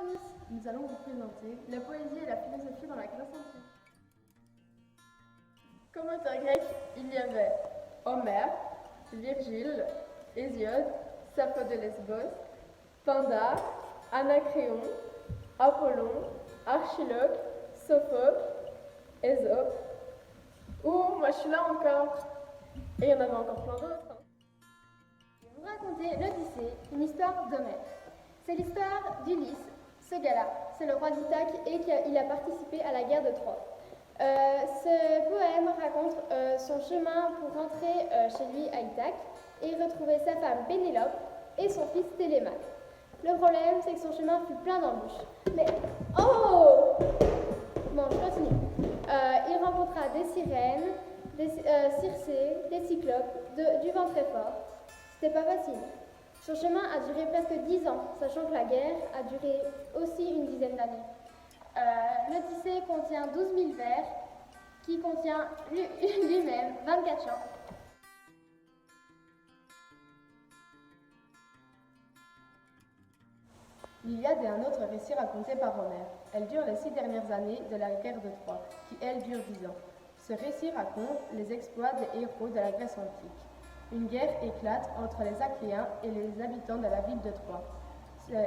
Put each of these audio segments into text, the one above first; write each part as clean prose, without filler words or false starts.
tous, nous allons vous présenter la poésie et la philosophie dans la Grèce antique. Comme auteur grec, il y avait Homère, Virgile, Hésiode, Sappho de Lesbos, Pindare, Anacréon, Apollon, Archiloque, Sophocle, Ésope, ou moi je suis là encore. Et il y en avait encore plein d'autres. Je vais vous raconter l'Odyssée, une histoire d'Homère. C'est l'histoire d'Ulysse, ce gars-là. C'est le roi d'Ithaque et il a participé à la guerre de Troie. Ce poème raconte son chemin pour rentrer chez lui à Ithaque et retrouver sa femme Pénélope et son fils Télémaque. Le problème, c'est que son chemin fut plein d'embûches. Mais oh! Bon, je continue. Il rencontra des sirènes, des Circé, des cyclopes, du vent très fort. C'était pas facile. Son chemin a duré presque 10 ans, sachant que la guerre a duré aussi une dizaine d'années. L'Odyssée contient 12 000 vers, qui contient lui-même 24 chants. L'Iliade est un autre récit raconté par Homère. Elle dure les 6 dernières années de la guerre de Troie, qui elle dure 10 ans. Ce récit raconte les exploits des héros de la Grèce antique. Une guerre éclate entre les Achéens et les habitants de la ville de Troie.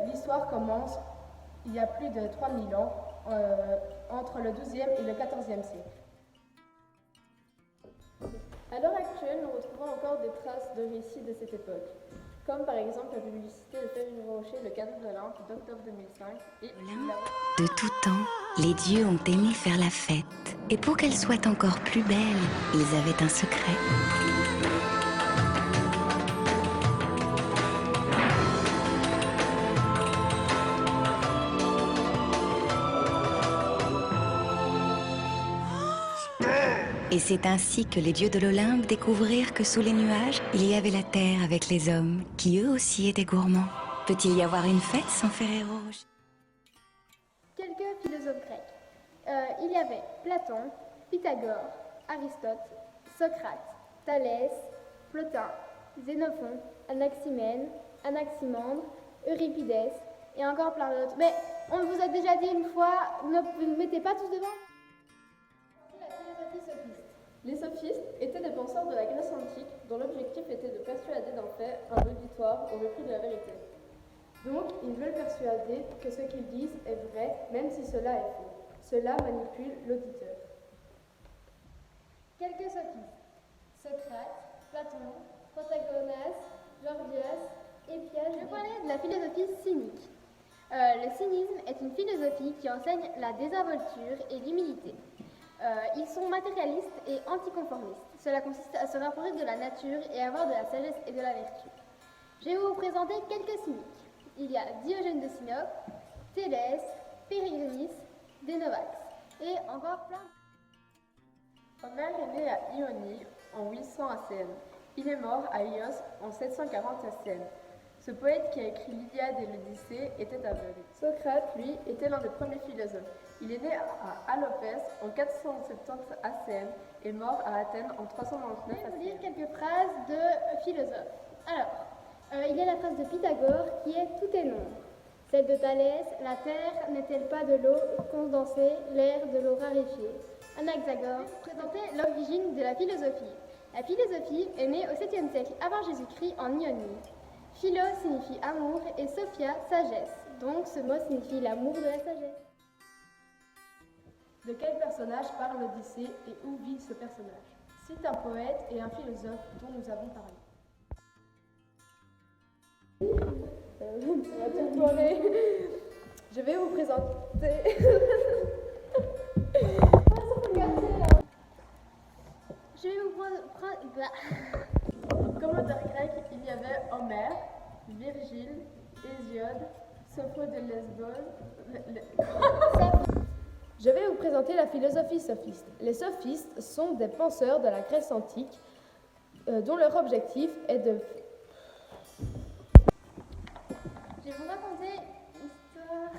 L'histoire commence il y a plus de 3000 ans, entre le XIIe et le XIVe siècle. À l'heure actuelle, nous retrouvons encore des traces de récits de cette époque, comme par exemple la publicité de Perrine Rocher, le cadeau de l'Olympe d'octobre 2005. Et de tout temps, les dieux ont aimé faire la fête, et pour qu'elle soit encore plus belle, ils avaient un secret. Et c'est ainsi que les dieux de l'Olympe découvrirent que sous les nuages, il y avait la terre avec les hommes, qui eux aussi étaient gourmands. Peut-il y avoir une fête sans Ferrero Rocher? Quelques philosophes grecs. Il y avait Platon, Pythagore, Aristote, Socrate, Thalès, Plotin, Xénophon, Anaximène, Anaximandre, Euripides et encore plein d'autres. Mais on vous a déjà dit une fois, ne vous mettez pas tous devant. La philosophie sophiste. Les sophistes étaient des penseurs de la Grèce antique dont l'objectif était de persuader d'un fait un auditoire au mépris de la vérité. Donc, ils veulent persuader que ce qu'ils disent est vrai, même si cela est faux. Cela manipule l'auditeur. Quelques sophistes. Socrate, Platon, Protagoras, Gorgias, Hippias. Je vais parler de la philosophie cynique. Le cynisme est une philosophie qui enseigne la désinvolture et l'humilité. Ils sont matérialistes et anticonformistes. Cela consiste à se rapprocher de la nature et à avoir de la sagesse et de la vertu. Je vais vous présenter quelques cyniques. Il y a Diogène de Sinope, Thélès, Périgrinus, Dénovax et encore plein. Homère est né à Ionie en 800 à Cn. Il est mort à Ios en 740 à Cn. Ce poète qui a écrit l'Iliade et l'Odyssée était aveugle. Socrate, lui, était l'un des premiers philosophes. Il est né à Alopès en 470 à Cn et mort à Athènes en 399 à Je vais vous Cn. lire quelques phrases de philosophes. Alors, il y a la phrase de Pythagore qui est « tout est nombre ». Celle de Thalès « la terre n'est-elle pas de l'eau condensée, l'air de l'eau raréfiée ». Anaxagore présentait l'origine de la philosophie. La philosophie est née au 7e siècle avant Jésus-Christ en Ionie. Philo signifie amour et Sophia sagesse. Donc ce mot signifie l'amour de la sagesse. De quel personnage parle l'Odyssée et où vit ce personnage? Cite un poète et un philosophe dont nous avons parlé. Je vais vous présenter. Je vais vous prendre. Comme auteur grec, il y avait Homère, Virgile, Hésiode, Sappho de Lesbos. Je vais vous présenter la philosophie sophiste. Les sophistes sont des penseurs de la Grèce antique dont leur objectif est de... Je vais vous raconter l'histoire.